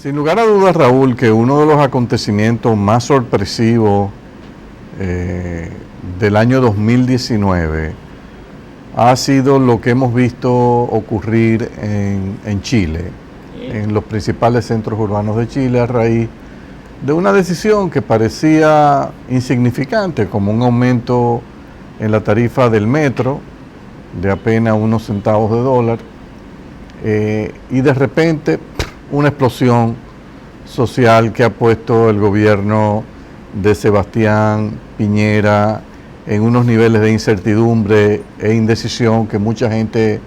Sin lugar a dudas, Raúl, que uno de los acontecimientos más sorpresivos del año 2019 ha sido lo que hemos visto ocurrir en Chile, en los principales centros urbanos de Chile, a raíz de una decisión que parecía insignificante, como un aumento en la tarifa del metro de apenas unos centavos de dólar, y de repente una explosión social que ha puesto el gobierno de Sebastián Piñera en unos niveles de incertidumbre e indecisión que mucha gente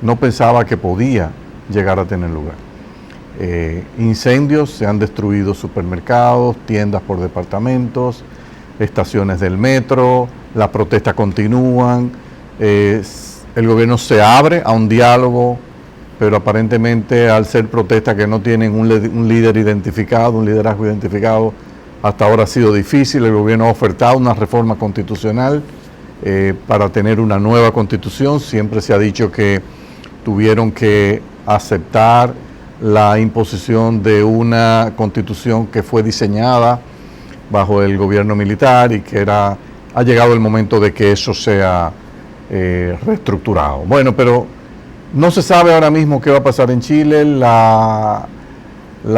no pensaba que podía llegar a tener lugar. Incendios, se han destruido supermercados, tiendas por departamentos, estaciones del metro, las protestas continúan, el gobierno se abre a un diálogo, pero aparentemente al ser protestas que no tienen un líder identificado, un liderazgo identificado, hasta ahora ha sido difícil. El gobierno ha ofertado una reforma constitucional para tener una nueva constitución. Siempre se ha dicho que tuvieron que aceptar la imposición de una constitución que fue diseñada bajo el gobierno militar y que ha llegado el momento de que eso sea reestructurado. Bueno, pero no se sabe ahora mismo qué va a pasar en Chile. La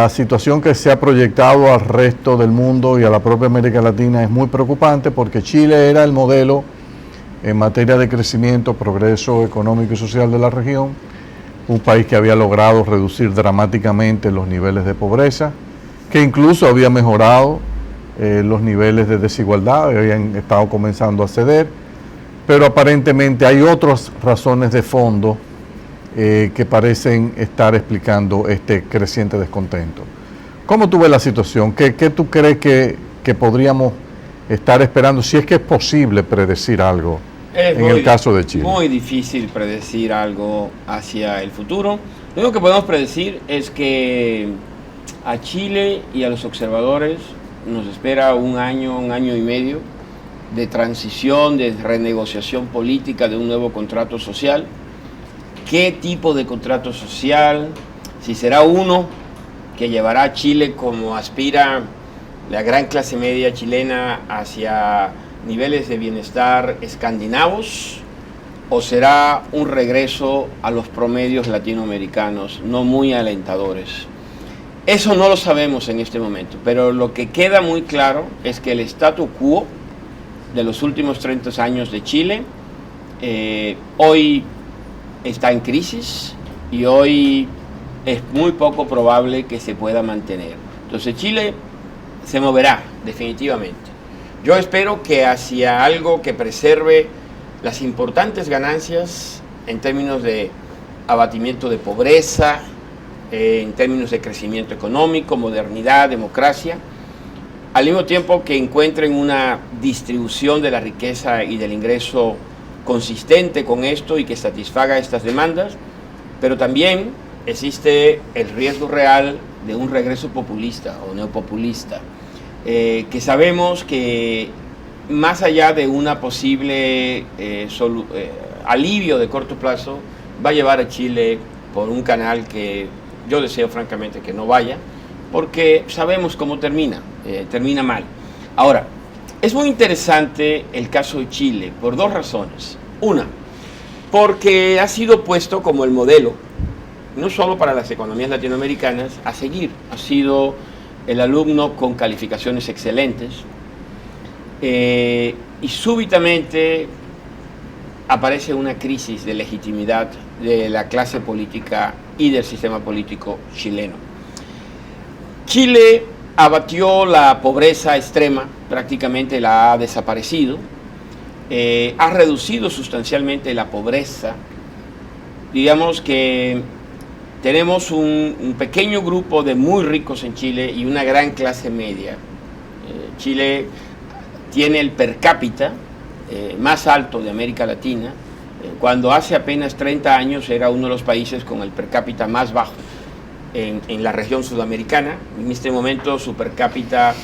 situación que se ha proyectado al resto del mundo y a la propia América Latina es muy preocupante, porque Chile era el modelo en materia de crecimiento, progreso económico y social de la región, un país que había logrado reducir dramáticamente los niveles de pobreza, que incluso había mejorado los niveles de desigualdad, habían estado comenzando a ceder, pero aparentemente hay otras razones de fondo que parecen estar explicando este creciente descontento. ¿Cómo tú ves la situación? ¿Qué tú crees que podríamos estar esperando, si es que es posible predecir algo en el caso de Chile? Es muy difícil predecir algo hacia el futuro. Lo único que podemos predecir es que a Chile y a los observadores nos espera un año y medio de transición, de renegociación política de un nuevo contrato social. ¿Qué tipo de contrato social? Si será uno que llevará a Chile, como aspira la gran clase media chilena, hacia niveles de bienestar escandinavos, o será un regreso a los promedios latinoamericanos no muy alentadores. Eso no lo sabemos en este momento, pero lo que queda muy claro es que el statu quo de los últimos 30 años de Chile hoy está en crisis y hoy es muy poco probable que se pueda mantener. Entonces Chile se moverá definitivamente. Yo espero que hacia algo que preserve las importantes ganancias en términos de abatimiento de pobreza, en términos de crecimiento económico, modernidad, democracia, al mismo tiempo que encuentren una distribución de la riqueza y del ingreso consistente con esto y que satisfaga estas demandas, pero también existe el riesgo real de un regreso populista o neopopulista, que sabemos que más allá de una posible alivio de corto plazo, va a llevar a Chile por un canal que yo deseo francamente que no vaya, porque sabemos cómo termina mal. Ahora, es muy interesante el caso de Chile por dos razones. Una, porque ha sido puesto como el modelo, no solo para las economías latinoamericanas, a seguir. Ha sido el alumno con calificaciones excelentes y súbitamente aparece una crisis de legitimidad de la clase política y del sistema político chileno. Chile abatió la pobreza extrema, prácticamente la ha desaparecido, ha reducido sustancialmente la pobreza. Digamos que tenemos un pequeño grupo de muy ricos en Chile y una gran clase media. Chile tiene el per cápita más alto de América Latina, cuando hace apenas 30 años era uno de los países con el per cápita más bajo en la región sudamericana. En este momento su per cápita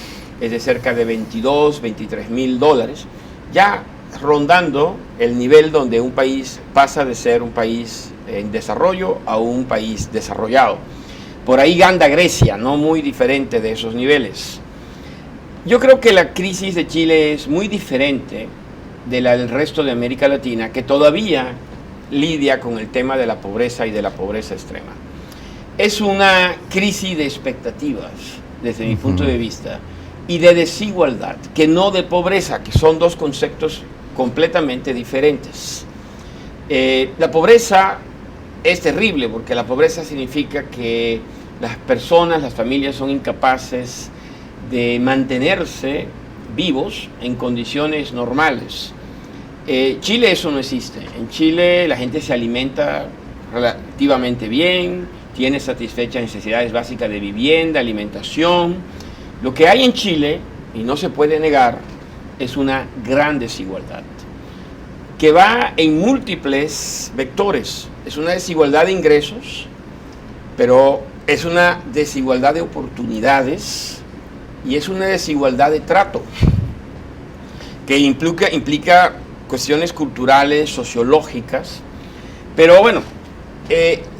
es de cerca de 22, 23 mil dólares, ya rondando el nivel donde un país pasa de ser un país en desarrollo a un país desarrollado. Por ahí anda Grecia, no muy diferente de esos niveles. Yo creo que la crisis de Chile es muy diferente de la del resto de América Latina, que todavía lidia con el tema de la pobreza y de la pobreza extrema. Es una crisis de expectativas, desde mi punto de vista, y de desigualdad, que no de pobreza, que son dos conceptos completamente diferentes. La pobreza es terrible, porque la pobreza significa que las personas, las familias son incapaces de mantenerse vivos en condiciones normales. Chile eso no existe. En Chile la gente se alimenta relativamente bien, tiene satisfechas necesidades básicas de vivienda, alimentación. Lo que hay en Chile, y no se puede negar, es una gran desigualdad, que va en múltiples vectores. Es una desigualdad de ingresos, pero es una desigualdad de oportunidades y es una desigualdad de trato, que implica cuestiones culturales, sociológicas. Pero bueno,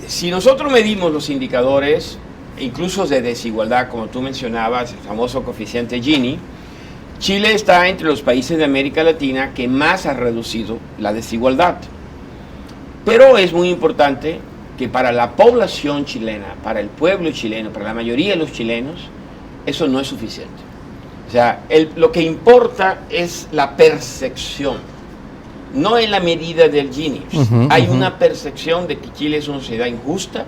si nosotros medimos los indicadores, incluso de desigualdad, como tú mencionabas, el famoso coeficiente Gini, Chile está entre los países de América Latina que más ha reducido la desigualdad. Pero es muy importante que para la población chilena, para el pueblo chileno, para la mayoría de los chilenos, eso no es suficiente. O sea, lo que importa es la percepción, no en la medida del Gini. Hay una percepción de que Chile es una sociedad injusta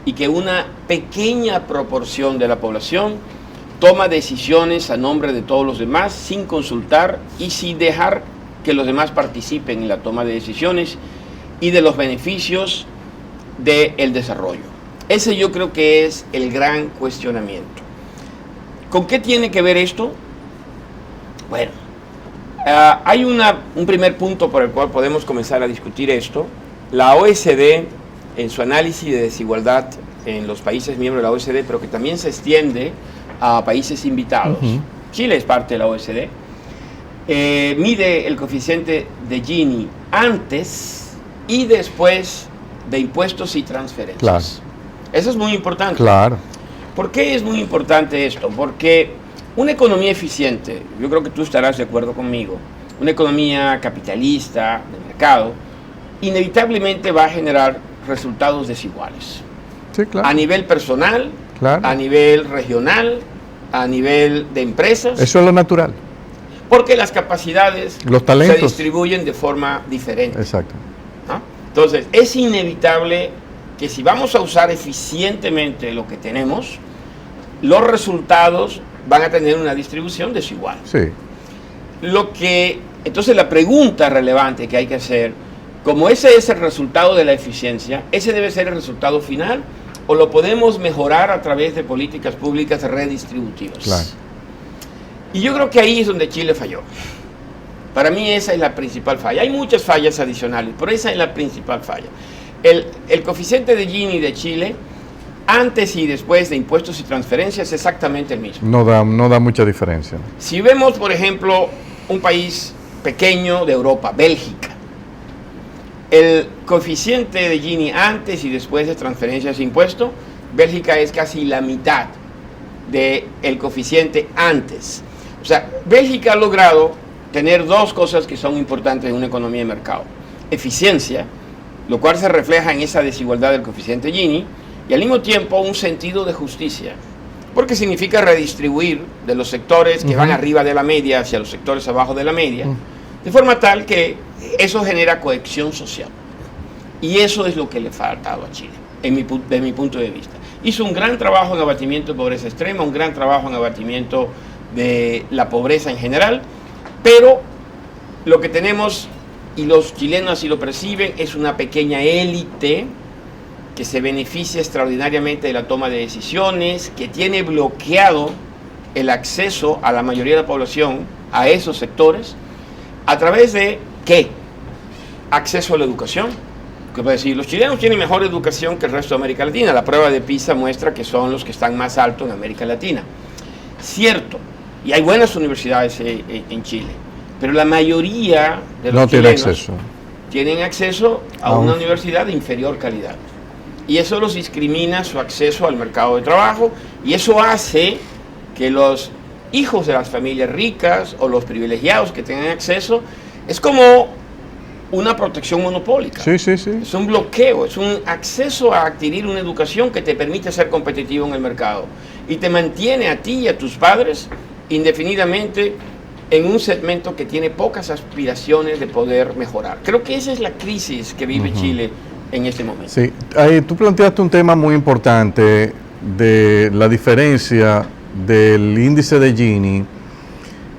y que una pequeña proporción de la población toma decisiones a nombre de todos los demás sin consultar y sin dejar que los demás participen en la toma de decisiones y de los beneficios del desarrollo. Ese yo creo que es el gran cuestionamiento. ¿Con qué tiene que ver esto? Bueno, hay un primer punto por el cual podemos comenzar a discutir esto. La OECD, en su análisis de desigualdad en los países miembros de la OECD, pero que también se extiende a países invitados. Chile es parte de la OECD. Mide el coeficiente de Gini antes y después de impuestos y transferencias. Claro. Eso es muy importante. Claro. ¿Por qué es muy importante esto? Porque una economía eficiente, yo creo que tú estarás de acuerdo conmigo, una economía capitalista, de mercado, inevitablemente va a generar resultados desiguales. Sí, claro. A nivel personal, Claro. a nivel regional, a nivel de empresas. Eso es lo natural. Porque las capacidades Los talentos se distribuyen de forma diferente. Exacto. ¿No? Entonces, es inevitable que si vamos a usar eficientemente lo que tenemos, los resultados van a tener una distribución desigual. Sí. Entonces, la pregunta relevante que hay que hacer, como ese es el resultado de la eficiencia, ¿ese debe ser el resultado final o lo podemos mejorar a través de políticas públicas redistributivas? Claro. Y yo creo que ahí es donde Chile falló. Para mí esa es la principal falla. Hay muchas fallas adicionales, pero esa es la principal falla. El coeficiente de Gini de Chile, antes y después de impuestos y transferencias, es exactamente el mismo. No da mucha diferencia. Si vemos, por ejemplo, un país pequeño de Europa, Bélgica, el coeficiente de Gini antes y después de transferencias e impuestos, Bélgica es casi la mitad del coeficiente antes. O sea, Bélgica ha logrado tener dos cosas que son importantes en una economía de mercado. Eficiencia, lo cual se refleja en esa desigualdad del coeficiente Gini, y al mismo tiempo un sentido de justicia, porque significa redistribuir de los sectores que van arriba de la media hacia los sectores abajo de la media, de forma tal que eso genera cohesión social. Y eso es lo que le ha faltado a Chile, de mi punto de vista. Hizo un gran trabajo en abatimiento de pobreza extrema, un gran trabajo en abatimiento de la pobreza en general, pero lo que tenemos, y los chilenos así lo perciben, es una pequeña élite que se beneficia extraordinariamente de la toma de decisiones, que tiene bloqueado el acceso a la mayoría de la población a esos sectores, a través de ¿qué? Acceso a la educación. Que puede decir, los chilenos tienen mejor educación que el resto de América Latina. La prueba de PISA muestra que son los que están más altos en América Latina. Cierto, y hay buenas universidades en Chile, pero la mayoría de los chilenos tienen acceso a una universidad de inferior calidad. y eso los discrimina su acceso al mercado de trabajo, y eso hace que los hijos de las familias ricas o los privilegiados que tengan acceso, es como una protección monopólica. Sí, sí, sí. Es un bloqueo, es un acceso a adquirir una educación que te permite ser competitivo en el mercado y te mantiene a ti y a tus padres indefinidamente en un segmento que tiene pocas aspiraciones de poder mejorar. Creo que esa es la crisis que vive Chile en este momento. Sí, tú planteaste un tema muy importante de la diferencia del índice de Gini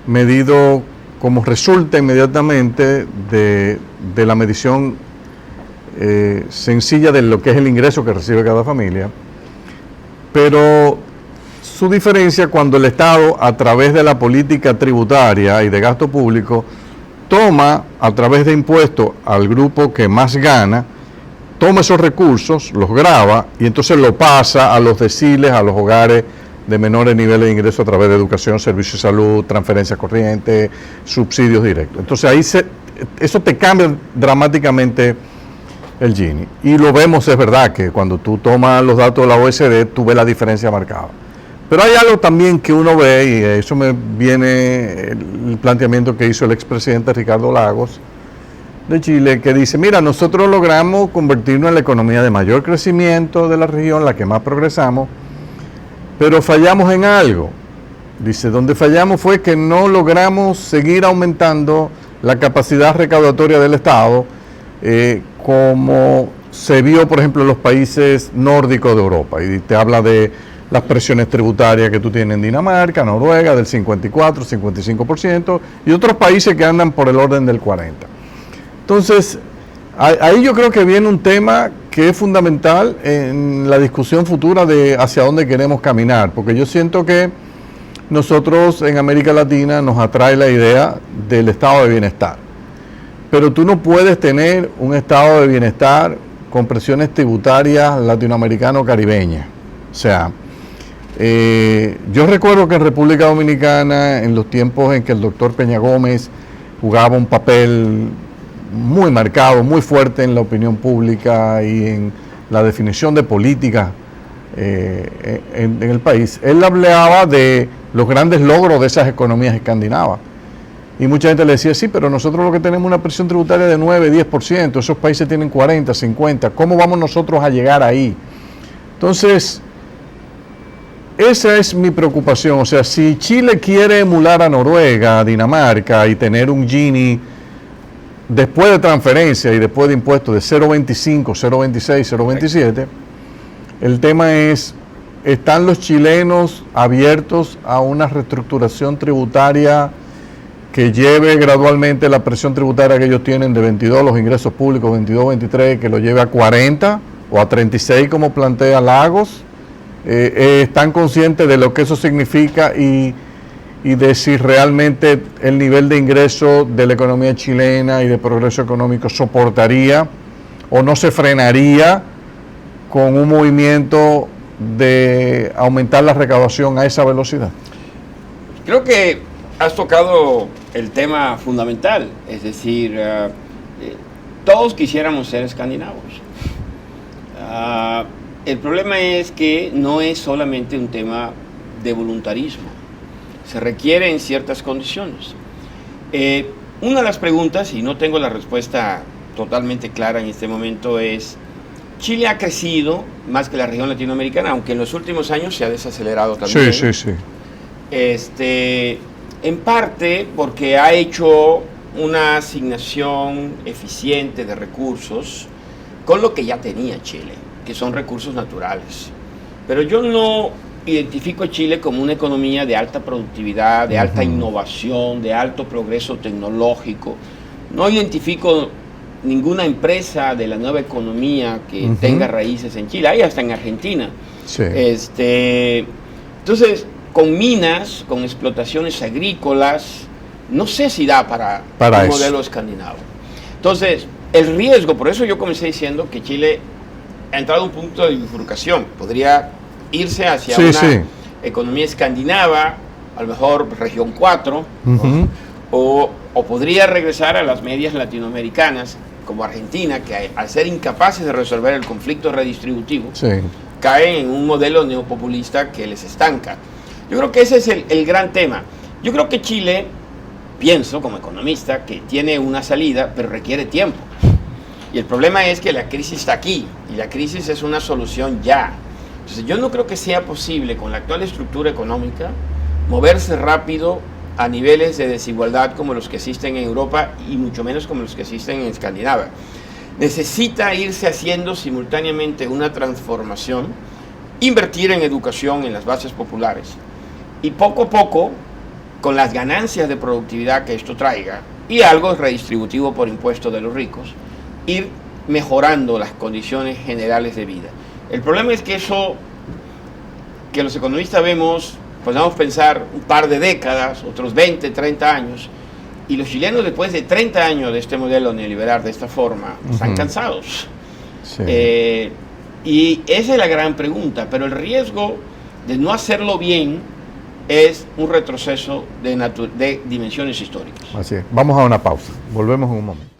medido como resulta inmediatamente de la medición sencilla de lo que es el ingreso que recibe cada familia, pero su diferencia cuando el Estado, a través de la política tributaria y de gasto público, toma a través de impuestos al grupo que más gana, toma esos recursos, los grava y entonces lo pasa a los deciles, a los hogares de menores niveles de ingreso a través de educación, servicios de salud, transferencias corrientes, subsidios directos. Entonces ahí eso te cambia dramáticamente el Gini. Y lo vemos, es verdad, que cuando tú tomas los datos de la OECD, tú ves la diferencia marcada. Pero hay algo también que uno ve, y eso me viene el planteamiento que hizo el expresidente Ricardo Lagos de Chile, que dice, mira, nosotros logramos convertirnos en la economía de mayor crecimiento de la región, la que más progresamos, pero fallamos en algo. Dice, donde fallamos fue que no logramos seguir aumentando la capacidad recaudatoria del Estado, como se vio, por ejemplo, en los países nórdicos de Europa. Y te habla de las presiones tributarias que tú tienes en Dinamarca, Noruega, del 54, 55%, y otros países que andan por el orden del 40%. Entonces, ahí yo creo que viene un tema que es fundamental en la discusión futura de hacia dónde queremos caminar, porque yo siento que nosotros en América Latina nos atrae la idea del estado de bienestar, pero tú no puedes tener un estado de bienestar con presiones tributarias latinoamericano-caribeñas. O sea, yo recuerdo que en República Dominicana, en los tiempos en que el doctor Peña Gómez jugaba un papel muy marcado, muy fuerte en la opinión pública y en la definición de política en el país, él hablaba de los grandes logros de esas economías escandinavas. Y mucha gente le decía, sí, pero nosotros lo que tenemos es una presión tributaria de 9, 10%, esos países tienen 40, 50, ¿cómo vamos nosotros a llegar ahí? Entonces, esa es mi preocupación. O sea, si Chile quiere emular a Noruega, a Dinamarca y tener un Gini después de transferencia y después de impuestos de 0,25, 0,26, 0,27, el tema es, ¿están los chilenos abiertos a una reestructuración tributaria que lleve gradualmente la presión tributaria que ellos tienen de 22, los ingresos públicos 22, 23, que lo lleve a 40 o a 36 como plantea Lagos? ¿Están conscientes de lo que eso significa y de si realmente el nivel de ingreso de la economía chilena y de progreso económico soportaría o no se frenaría con un movimiento de aumentar la recaudación a esa velocidad? Creo que has tocado el tema fundamental, es decir, todos quisiéramos ser escandinavos. El problema es que no es solamente un tema de voluntarismo, se requieren ciertas condiciones. Una de las preguntas, y no tengo la respuesta totalmente clara en este momento, es: Chile ha crecido más que la región latinoamericana, aunque en los últimos años se ha desacelerado también. Sí, sí, sí. En parte porque ha hecho una asignación eficiente de recursos con lo que ya tenía Chile, que son recursos naturales. Pero yo no identifico a Chile como una economía de alta productividad, de alta innovación, de alto progreso tecnológico. No identifico ninguna empresa de la nueva economía que tenga raíces en Chile, hay hasta en Argentina. Sí. Entonces, con minas, con explotaciones agrícolas, no sé si da para un modelo escandinavo. Entonces, el riesgo, por eso yo comencé diciendo que Chile ha entrado a un punto de bifurcación, podría irse hacia una economía escandinava, a lo mejor región 4, o podría regresar a las medias latinoamericanas, como Argentina, que al ser incapaces de resolver el conflicto redistributivo, Sí. caen en un modelo neopopulista que les estanca. Yo creo que ese es el gran tema. Yo creo que Chile, pienso como economista, que tiene una salida, pero requiere tiempo. Y el problema es que la crisis está aquí, y la crisis es una solución ya. Entonces yo no creo que sea posible, con la actual estructura económica, moverse rápido a niveles de desigualdad como los que existen en Europa y mucho menos como los que existen en Escandinavia. Necesita irse haciendo simultáneamente una transformación, invertir en educación en las bases populares y poco a poco, con las ganancias de productividad que esto traiga y algo redistributivo por impuestos de los ricos, ir mejorando las condiciones generales de vida. El problema es que eso, que los economistas vemos, podemos pensar un par de décadas, otros 20, 30 años, y los chilenos después de 30 años de este modelo neoliberal de esta forma, están cansados. Sí. Y esa es la gran pregunta, pero el riesgo de no hacerlo bien es un retroceso de dimensiones históricas. Así es. Vamos a una pausa. Volvemos en un momento.